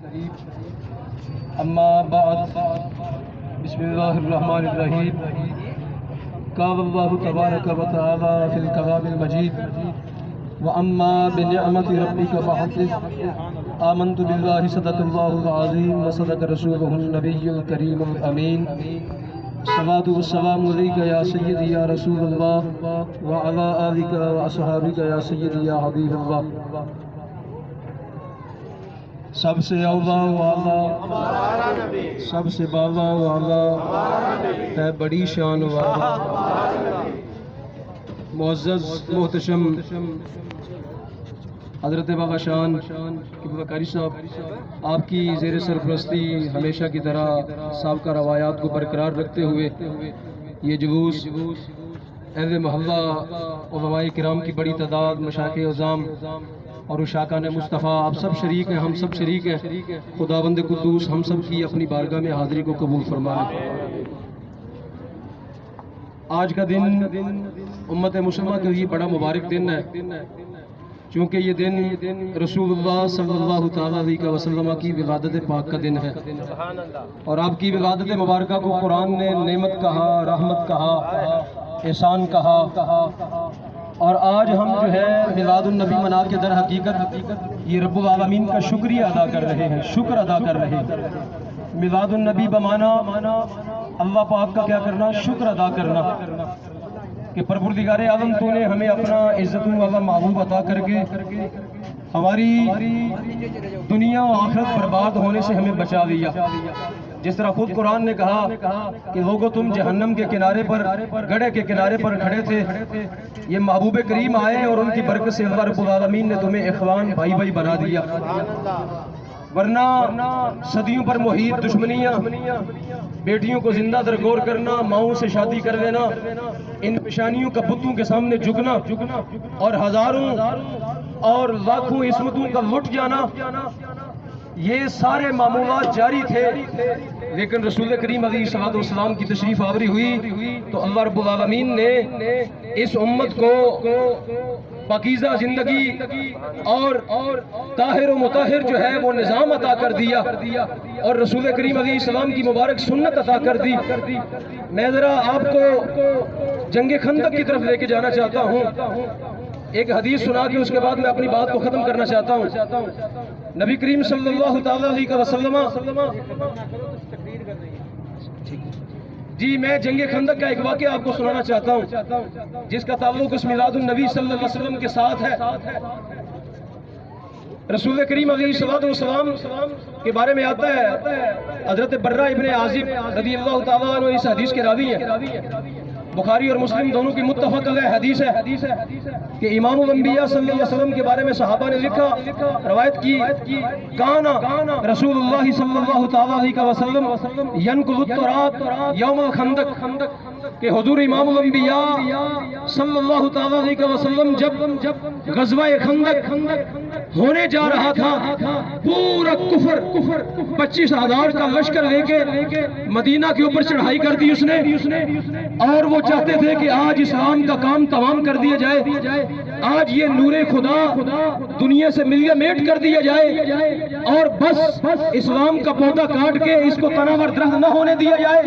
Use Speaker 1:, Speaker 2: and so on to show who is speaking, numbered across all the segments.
Speaker 1: اما بعد بسم اللہ الرحمن الرحیم قال اللہ تبارک و تعالی فی الکلام المجید واما بنعمت ربک فحدث آمنت باللہ صدق اللہ العظیم وصدق رسولہ النبی الکریم الامین الصلاة والسلام علیک یا سیدی یا رسول اللہ وعلی آلک واصحابک یا سیدی یا حبیب اللہ۔ سب سے اولا والا سب سے بالا والا ہے بڑی شان والا معزز محتشم حضرت بابا شان قاری صاحب، آپ کی زیر سرپرستی ہمیشہ کی طرح سابقہ روایات کو برقرار رکھتے ہوئے یہ جلوس اہل محلہ علماء کرام کی بڑی تعداد، مشائخ عظام اور اشاکان مصطفیٰ، آپ سب شریک ہیں، ہم سب شریک ہیں۔ خداوند قدوس ہم سب کی اپنی بارگاہ میں حاضری کو قبول فرمائے۔ آج کا دن امت مسلمہ کے لیے بڑا مبارک دن ہے، چونکہ یہ دن رسول اللہ صلی اللہ تعالیٰ علیہ وسلم کی ولادت پاک کا دن ہے، اور آپ کی ولادت مبارکہ کو قرآن نے نعمت کہا، رحمت کہا، احسان کہا، اور آج ہم جو ہے میلاد النبی منا کے در حقیقت یہ رب العالمین کا شکریہ ادا کر رہے ہیں، شکر ادا کر رہے ہیں۔ میلاد النبی بمانا اللہ پاک کا کیا کرنا؟ شکر ادا کرنا کہ پروردگار عالم تو نے ہمیں اپنا عزت والا محبوب عطا کر کے ہماری دنیا و آخرت برباد ہونے سے ہمیں بچا لیا۔ جس طرح خود قرآن نے کہا کہ لوگو تم جہنم کے کنارے پر، گڑھے کے کنارے پر کھڑے تھے، یہ محبوب کریم آئے اور ان کی برکت سے اللہ رب العالمین نے تمہیں اخوان، بھائی بھائی بنا دیا، ورنہ صدیوں پر محیط دشمنیاں، بیٹیوں کو زندہ درگور کرنا، ماؤں سے شادی کر لینا، ان پیشانیوں کا بتوں کے سامنے جھکنا اور ہزاروں اور لاکھوں عصمتوں کا لٹ جانا، یہ سارے معمولات جاری تھے۔ لیکن رسول کریم علیہ السلام کی تشریف آوری ہوئی تو اللہ رب العالمین نے اس امت کو پاکیزہ زندگی اور طاہر و مطہر جو ہے وہ نظام عطا کر دیا، اور رسول کریم علیہ السلام کی مبارک سنت عطا کر دی۔ میں ذرا آپ کو جنگ خندق کی طرف لے کے جانا چاہتا ہوں، ایک حدیث سنا کے اس کے بعد میں اپنی بات کو ختم کرنا چاہتا ہوں۔ نبی کریم صلی اللہ تعالیٰ علیہ وسلم، جی میں جنگ خندق کا ایک واقعہ آپ کو سنانا چاہتا ہوں جس کا تعلق اس میلاد النبی صلی اللہ علیہ وسلم کے ساتھ ہے۔ رسول کریم علیہ السلام کے بارے میں آتا ہے، حضرت برہ ابن عازب رضی اللہ تعالیٰ عنہ اس حدیث کے راوی ہیں، بخاری اور مسلم دونوں کی متفق علیہ حدیث ہے کہ امام الانبیاء صلی اللہ علیہ وسلم کے بارے میں صحابہ نے لکھا، روایت کی، کانا رسول اللہ صلی اللہ تعالیٰ علیہ وسلم ینقل التراب یوم الخندق، کہ حضور امام الانبیاء صلی اللہ تعالیٰ علیہ وسلم جب غزوہ خندق ہونے جا رہا تھا، پورا کفر 25,000 کا لشکر لے کے مدینہ کے اوپر چڑھائی کر دی اس نے، اور وہ چاہتے تھے کہ آج اسلام کا کام تمام کر دیا جائے، آج یہ نور خدا دنیا سے ملیہ میٹ کر دیا جائے، اور بس اسلام کا پودا کاٹ کے اس کو تناور درخت نہ ہونے دیا جائے۔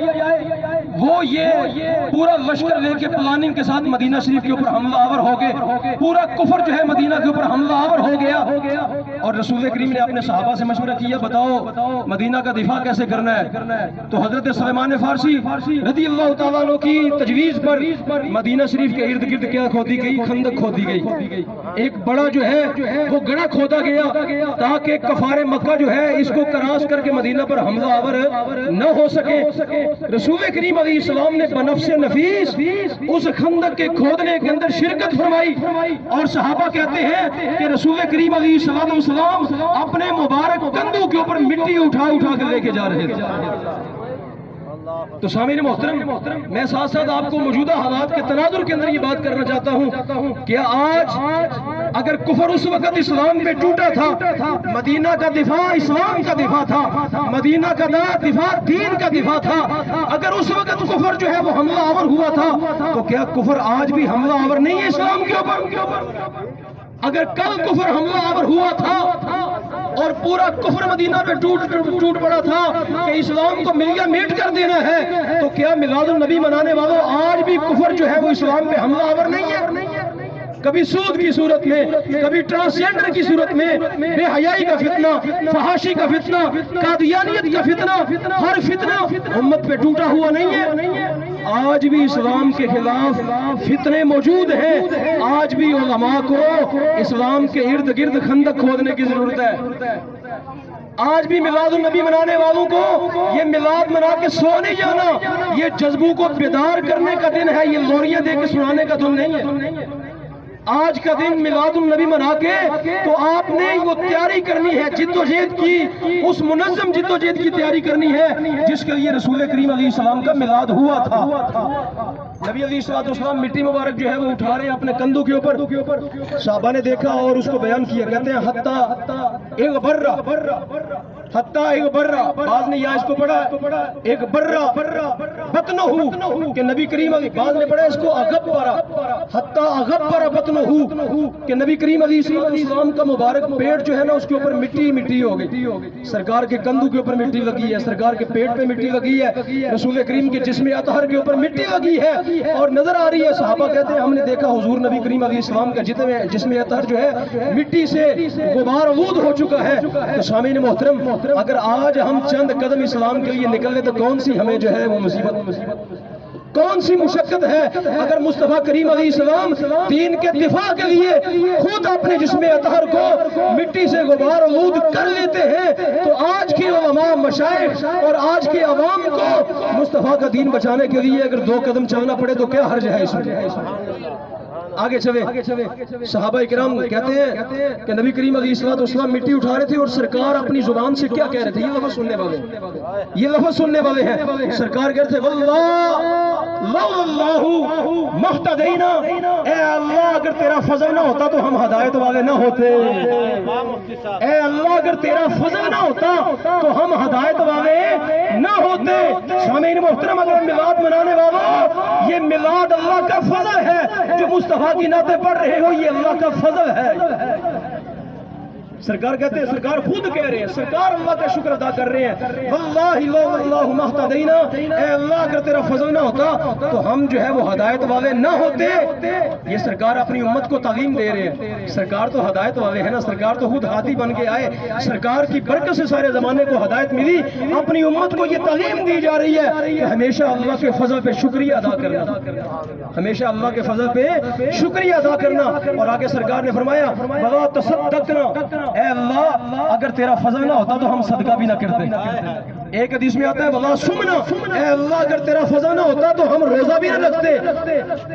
Speaker 1: وہ یہ پورا لشکر لے کے پلاننگ کے ساتھ مدینہ شریف کے اوپر حملہ آور ہو گئے، پورا کفر جو ہے مدینہ کے اوپر حملہ آور ہو گیا، اور رسول کریم نے اپنے صحابہ سے مشورہ کیا، بتاؤ مدینہ کا دفاع کیسے کرنا ہے؟ تو حضرت سلیمان فارسی رضی اللہ تعالیٰ عنہ کی تجویز پر مدینہ شریف کے ارد گرد کیا کھودی گئی؟ خندق کھودی گئی، ایک بڑا جو ہے وہ گڑھا کھودا گیا تاکہ کفار مکہ جو ہے اس کو کراس کر کے مدینہ پر حملہ آور نہ ہو سکے۔ رسول کریم علیہ السلام نے بنفس نفیس اس خندق کے کھودنے کے اندر شرکت فرمائی، اور صحابہ کہتے ہیں کہ رسول کریم علیہ السلام اپنے مبارک کندھوں کے اوپر مٹی اٹھا کر لے کے جا رہے تھے۔ تو سامعین محترم، میں ساتھ ساتھ آپ کو موجودہ حالات کے تناظر کے اندر یہ بات کرنا چاہتا ہوں کہ آج اگر کفر اس وقت اسلام پہ ٹوٹا تھا، مدینہ کا دفاع اسلام کا دفاع تھا، مدینہ کا دفاع دین کا دفاع تھا، اگر اس وقت کفر جو ہے وہ حملہ آور ہوا تھا تو کیا کفر آج بھی حملہ آور نہیں ہے اسلام کے اوپر؟ اگر کل کفر حملہ آور ہوا تھا اور پورا کفر مدینہ پہ ٹوٹ پڑا تھا کہ اسلام کو ملیا میٹ کر دینا ہے، تو کیا میلاد النبی منانے والوں آج بھی کفر جو ہے وہ اسلام پہ حملہ آور نہیں ہے؟ کبھی سود کی صورت میں، کبھی ٹرانسجینڈر کی صورت میں، بے حیائی کا فتنہ، فحاشی کا فتنہ، قادیانیت کا فتنہ، ہر فتنہ امت پہ ٹوٹا ہوا نہیں ہے؟ آج بھی اسلام کے خلاف فتنے موجود ہیں، آج بھی علماء کو اسلام کے ارد گرد خندق کھودنے کی ضرورت ہے۔ آج بھی میلاد النبی منانے والوں کو یہ میلاد منا کے سو نہیں جانا، یہ جذبوں کو بیدار کرنے کا دن ہے، یہ لوریاں دے کے سنانے کا دن نہیں ہے۔ آج کا دن میلاد النبی منا کے تو آپ نے وہ تیاری کرنی ہے، جد و جہد کی، اس منظم جد و جہد کی تیاری کرنی ہے جس کے لیے رسول کریم علیہ السلام کا میلاد ہوا تھا۔ نبی علیہ السلام مٹی مبارک جو ہے وہ اٹھا رہے ہیں اپنے کندھوں کے اوپر، صحابہ نے دیکھا اور اس کو بیان کیا، کہتے ہیں حتی ایک برہ، بعض نے یہاں اس کو پڑھا ایک برہ بطنہو، کہ نبی کریم علیہ، بعض نے پڑھا اس کو اغبرہ، حتی اغبرہ بطنہو، کہ نبی کریم علیہ السلام کا مبارک پیٹ جو ہے نا اس کے اوپر مٹی ہو گئی، سرکار کے کندھوں کے اوپر مٹی لگی ہے، سرکار کے پیٹ پہ مٹی لگی ہے، رسول کریم کے جسم اطہر کے اوپر مٹی لگی ہے اور نظر آ رہی ہے۔ صحابہ کہتے ہیں ہم نے دیکھا حضور نبی کریم علیہ السلام کا جسم اطہر جو ہے مٹی سے غبار آلود ہو چکا ہے۔ تو سامعین محترم، اگر آج ہم چند قدم اسلام کے لیے نکلے تو کون سی ہمیں جو ہے وہ مصیبت، کون سی مشقت ہے؟ اگر مصطفیٰ کریم علیہ السلام دین کے دفاع کے لیے خود اپنے جسم اطہر کو مٹی سے غبار آلود کر لیتے ہیں تو آج کے علماء، مشائخ اور آج کے عوام کو مصطفیٰ کا دین بچانے کے لیے اگر 2 قدم چلنا پڑے تو کیا حرج ہے اس میں؟ آگے چلے، صحابہ اکرام کہتے ہیں کہ نبی کریم علیہ السلام مٹی اٹھا رہے تھے اور سرکار اپنی زبان سے کیا کہہ رہے تھے؟ یہ لفظ سننے والے ہیں۔ سرکار کہتے ہیں واللہ لو اللہ مہتدینا، اے اللہ اگر تیرا فضل نہ ہوتا تو ہم ہدایت والے نہ ہوتے، اے اللہ اگر تیرا فضل نہ ہوتا تو ہم ہدایت والے نہ ہوتے۔ سامعین محترم، اگر میلاد منانے والوں، یہ میلاد اللہ کا فضل ہے، جو مصطفیٰ کی نعتیں پڑھ رہے ہو یہ اللہ کا فضل ہے۔ سرکار کہتے ہیں، سرکار خود کہہ رہے ہیں، سرکار اللہ کا شکر ادا کر رہے ہیں، واللہ لو اللہ مہتدینا، اے اللہ اگر تیرا فضل نہ ہوتا تو ہم جو ہے وہ ہدایت والے نہ ہوتے۔ یہ سرکار اپنی امت کو تعلیم دے رہے ہیں، سرکار تو ہدایت والے ہیں نا، سرکار تو خود ہاتھی بن کے آئے، سرکار کی برکت سے سارے زمانے کو ہدایت ملی، اپنی امت کو یہ تعلیم دی جا رہی ہے کہ ہمیشہ اللہ کے فضل پہ شکریہ ادا کرنا، ہمیشہ اللہ کے فضل پہ شکریہ ادا کرنا۔ اور آگے سرکار نے فرمایا وَلَا تَصَدَّقْنَا، اے اللہ اگر تیرا فضل نہ ہوتا تو ہم صدقہ بھی نہ کرتے۔ ایک حدیث میں آتا ہے وَلَا سُمْنَا، اے اللہ اگر تیرا فضل نہ ہوتا تو ہم روزہ بھی نہ رکھتے۔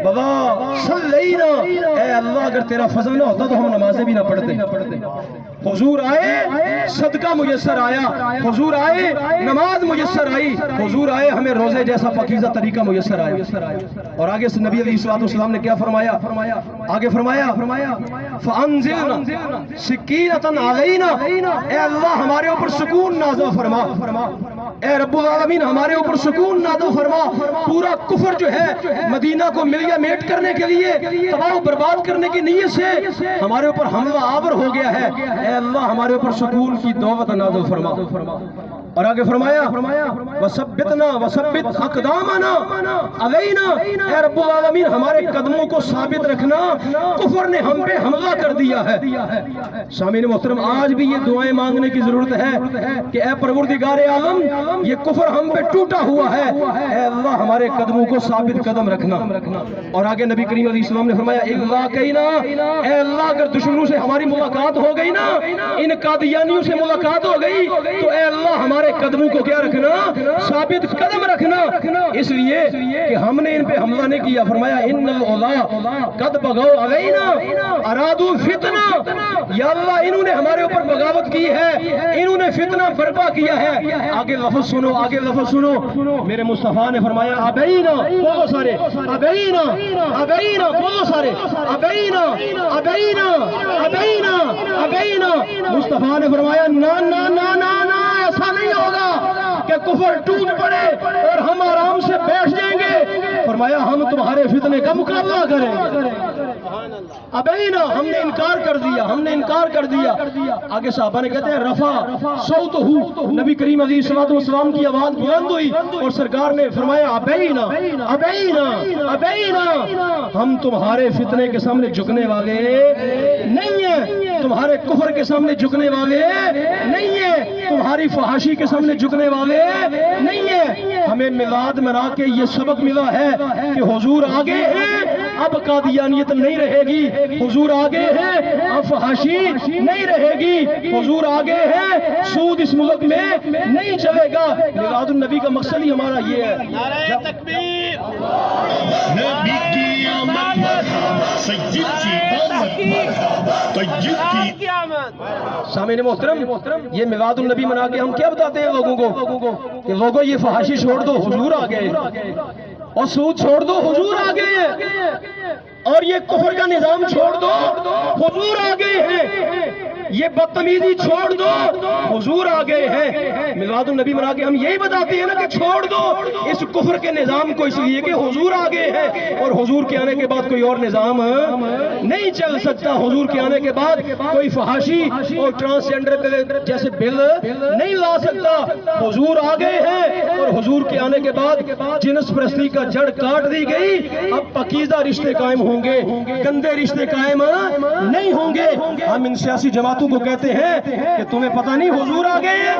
Speaker 1: وَلَا صَلَّيْنَا، اے اللہ اگر تیرا فضل نہ ہوتا تو ہم نمازیں بھی نہ پڑھتے۔ حضور آئے، صدقہ میسر آیا، حضور آئے، نماز میسر آئی، حضور آئے، ہمیں روزے جیسا پاکیزہ طریقہ میسر آیا۔ اور آگے سے نبی علیہ السلام نے کیا فرمایا؟ آگے فرمایا فَأَنزِلْنَا سِكِّينَةً عَلَيْنَا، اے اللہ ہمارے اوپر سکون نازل فرما، اے رب العالمین ہمارے اوپر سکون نازل فرما۔ پورا کفر جو ہے مدینہ کو ملیا میٹ کرنے کے لیے، تباہ و برباد کرنے کی نیت سے ہمارے اوپر حملہ آور ہو گیا ہے، اے اللہ ہمارے اوپر سکون کی دعوت نازل فرما۔ اور آگے فرمایا وَثَبِّتْنَا وَثَبِّتْ أَقْدَامَنَا عَلَيْنَا، اے رب العالمین ہمارے قدموں کو ثابت رکھنا، کفر نے ہم پہ حملہ کر دیا ہے۔ سامعین محترم، آج بھی یہ دعائیں مانگنے کی ضرورت ہے کہ اے پروردگار عالم یہ کفر ہم پہ ٹوٹا ہوا ہے، اے اللہ ہمارے قدموں کو ثابت قدم رکھنا۔ اور آگے نبی کریم علیہ السلام نے فرمایا اِذَا كَيْنَا، اے اللہ اگر دشمنوں سے ہماری ملاقات ہو گئی نا، ان قادیانیوں سے ملاقات ہو گئی تو اے اللہ ہمارے قدموں کو کیا رکھنا؟ ثابت قدم رکھنا، اس لیے کہ ہم نے ان پہ حملہ نہیں کیا۔ فرمایا ان العلا قد بغوا علینا ارادوا فتنہ، یا اللہ انہوں نے ہمارے اوپر بغاوت کی ہے، انہوں نے فتنہ برپا کیا ہے۔ آگے لفظ سنو، آگے لفظ سنو، میرے مصطفیٰ نے فرمایا ابینا، بولو سارے ابینا، ابینا بولو سارے ابینا، ابینا، ابینا، ابینا۔ مصطفیٰ نے فرمایا نا نا نا نا نا، ایسا نہیں ہوگا کہ کفر ٹوٹ پڑے اور ہم آرام سے بیٹھ جائیں گے۔ فرمایا ہم تمہارے فتنے کا مقابلہ کریں گے. ابینا ہم نے انکار کر دیا, ہم نے انکار کر دیا. آگے صحابہ نے کہتے ہیں رفع صوتہ, نبی کریم علیہ الصلوۃ والسلام کی آواز بلند ہوئی اور سرکار نے فرمایا ابینا ابینا ابینا, ہم تمہارے فتنے کے سامنے جھکنے والے نہیں ہیں, تمہارے کفر کے سامنے جھکنے والے نہیں ہیں, تمہاری فحاشی کے سامنے جھکنے والے نہیں ہیں. ہمیں میلاد منا کے یہ سبق ملا ہے کہ حضور آگے ہیں, اب قادیانیت نہیں رہے گی, حضور آگے ہیں, اب فحاشی نہیں رہے گی, حضور آگے ہیں, سود اس ملک میں نہیں چلے گا. میلاد النبی کا مقصد ہی ہمارا یہ ہے.
Speaker 2: نعرہ تکبیر, نبی کی آمد, سید کی آمد.
Speaker 1: سامعین محترم, یہ میلاد النبی منا کے ہم کیا بتاتے ہیں لوگوں کو کہ لوگوں یہ فحاشی چھوڑ دو, حضور آ گئے, اور سود چھوڑ دو, حضور آ گئے, اور یہ کفر کا نظام چھوڑ دو, حضور آ گئے ہیں, یہ بدتمیزی چھوڑ دو, حضور آ گئے ہیں. میلاد النبی منا کے ہم یہی بتاتے ہیں نا کہ چھوڑ دو اس کفر کے نظام کو, اس لیے کہ حضور آ گئے ہیں, اور حضور کے آنے کے بعد کوئی اور نظام نہیں چل سکتا. حضور کے آنے کے بعد کوئی فحاشی اور ٹرانسجینڈر جیسے بل نہیں لا سکتا. حضور آ گئے ہیں, اور حضور کے آنے کے بعد جنس پرستی کا جڑ کاٹ دی گئی. اب پاکیزہ رشتے قائم ہوں گے, گندے رشتے قائم نہیں ہوں گے. ہم ان سیاسی جماعتوں کو کہتے ہیں کہ تمہیں پتہ نہیں حضور آ گئے ہیں,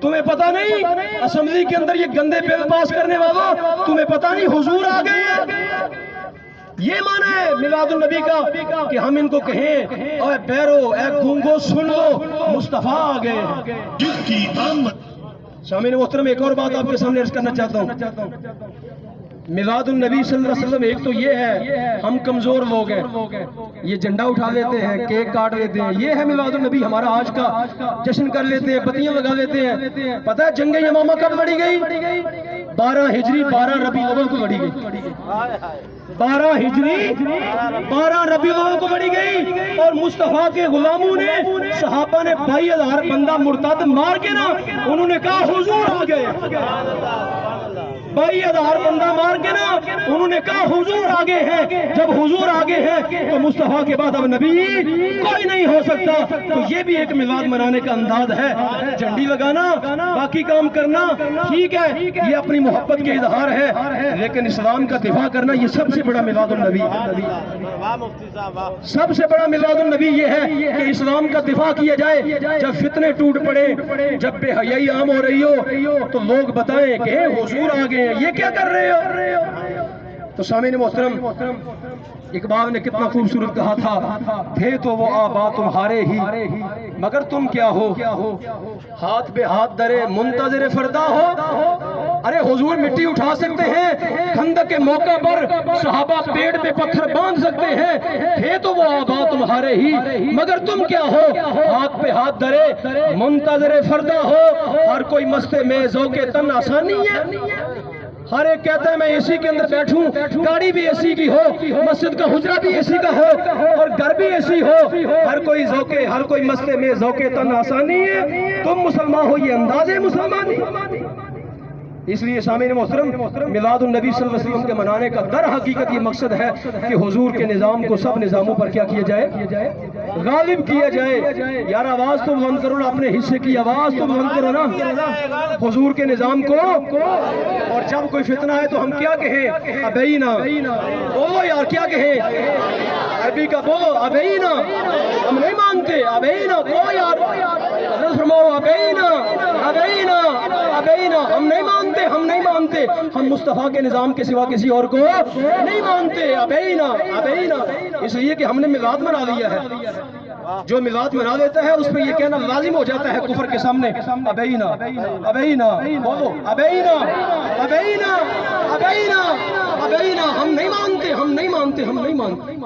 Speaker 1: تمہیں پتہ نہیں اسمبلی کے اندر یہ گندے بل پاس کرنے والا, تمہیں پتہ نہیں حضور آ گئے ہیں. یہ معنی ہے میلاد النبی کا کہ ہم ان کو کہیں اے بیرو, اے گونگو, سن لو, مصطفیٰ آ گئے ہیں.
Speaker 2: جس کی آمد.
Speaker 1: سامعین محترم, ایک اور بات آپ کے سامنے عرض کرنا چاہتا ہوں. میلاد النبی صلی اللہ علیہ وسلم ایک تو یہ ہے ہم کمزور لوگ ہیں, یہ جھنڈا اٹھا لیتے ہیں, کیک کاٹ لیتے ہیں, یہ ہے میلاد النبی. ہمارا آج کا جشن کر لیتے ہیں, بتیاں لگا لیتے ہیں. پتہ ہے جنگ یمامہ کب لڑی گئی؟ 12 ہجری 12 ربیع الاول کو لڑی گئی. 12 ہجری 12 ربیع الاول کو لڑی گئی, اور مصطفیٰ کے غلاموں نے, صحابہ نے 22,000 بندہ مرتد مار کے نا, انہوں نے کہا حضور آ گئے. 22,000 بندہ مار کے نا انہوں نے کہا حضور آگے ہیں. جب حضور آگے ہیں تو مصطفیٰ کے بعد اب نبی کوئی نہیں ہو سکتا. تو یہ بھی ایک میلاد منانے کا انداز ہے. جھنڈی لگانا, باقی کام کرنا ٹھیک ہے, یہ اپنی محبت کے اظہار ہے, لیکن اسلام کا دفاع کرنا یہ سب سے بڑا میلاد النبی. سب سے بڑا میلاد النبی یہ ہے کہ اسلام کا دفاع کیا جائے. جب فتنے ٹوٹ پڑے, جب بے حیائی عام ہو رہی ہو, تو لوگ بتائیں کہ حضور آگے ہیں, یہ کیا کر رہے ہو. تو سامعین محترم, اقبال نے کتنا خوبصورت کہا تھا, تھے تو وہ آبا تمہارے ہی مگر تم کیا ہو, ہاتھ بے ہاتھ درے منتظر فردا ہو. ارے حضور مٹی اٹھا سکتے ہیں, خندق کے موقع پر صحابہ پیڑ پہ پتھر باندھ سکتے ہیں. تھے تو وہ آبا تمہارے ہی مگر تم کیا ہو, ہاتھ پہ ہاتھ درے منتظر فردا ہو. ہر کوئی مستے میں ذوق تن آسانی ہے, ہر ایک کہتا ہے میں اے سی کے اندر بیٹھوں, گاڑی بھی اے سی کی ہو, مسجد کا حجرہ بھی اے سی کا ہو, اور گھر بھی اے سی ہو. ہر کوئی ذوقے, ہر کوئی مسئلے میں ذوقے تن آسانی ہے. تم مسلمان ہو یہ اندازے مسلمانی. اس لیے سامعین محترم, میلاد النبی صلی اللہ علیہ وسلم کے منانے کا در حقیقت یہ مقصد ہے کہ حضور کے نظام کو سب نظاموں پر کیا کیا جائے, غالب کیا جائے. یار آواز تو بلند کرو نا, اپنے حصے کی آواز تو بلند کرو نا حضور کے نظام کو. اور جب کوئی فتنہ ہے تو ہم کیا کہیں, ابینا. بولو یار, کیا کہیں, عربی کا بولو, ابینا. ہم نہیں مانتے, ابینا. بولو یار, فرماؤ ابینا ابینا ابینا. ہم نہیں مانتے, ہم نہیں مانتے, ہم مصطفیٰ کے نظام کے سوا کسی اور کو نہیں مانتے. ابینا ابینا. اس لیے کہ ہم نے میلاد منا لیا ہے. جو میلاد منا لیتا ہے اس پہ یہ کہنا لازم ہو جاتا ہے کفر کے سامنے, ابینا ابینا. بولو ابینا ابینا ابینا ابینا. ہم نہیں مانتے, ہم نہیں مانتے, ہم نہیں مانتے.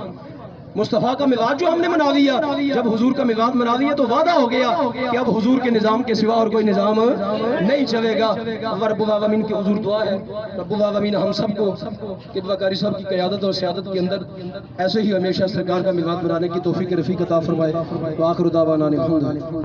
Speaker 1: مصطفیٰ کا میلاد جو ہم نے منا لیا, جب حضور کا میلاد منا لیا تو وعدہ ہو گیا کہ اب حضور کے نظام کے سوا اور کوئی نظام نہیں چلے گا. رب العالمین کی حضور دعا ہے, رب العالمین ہم سب کو قبلہ کاری صاحب کی قیادت اور سیادت کے اندر ایسے ہی ہمیشہ سرکار کا میلاد منانے کی توفیق رفیق عطا فرمائے. وآخر دعوانا الحمدللہ.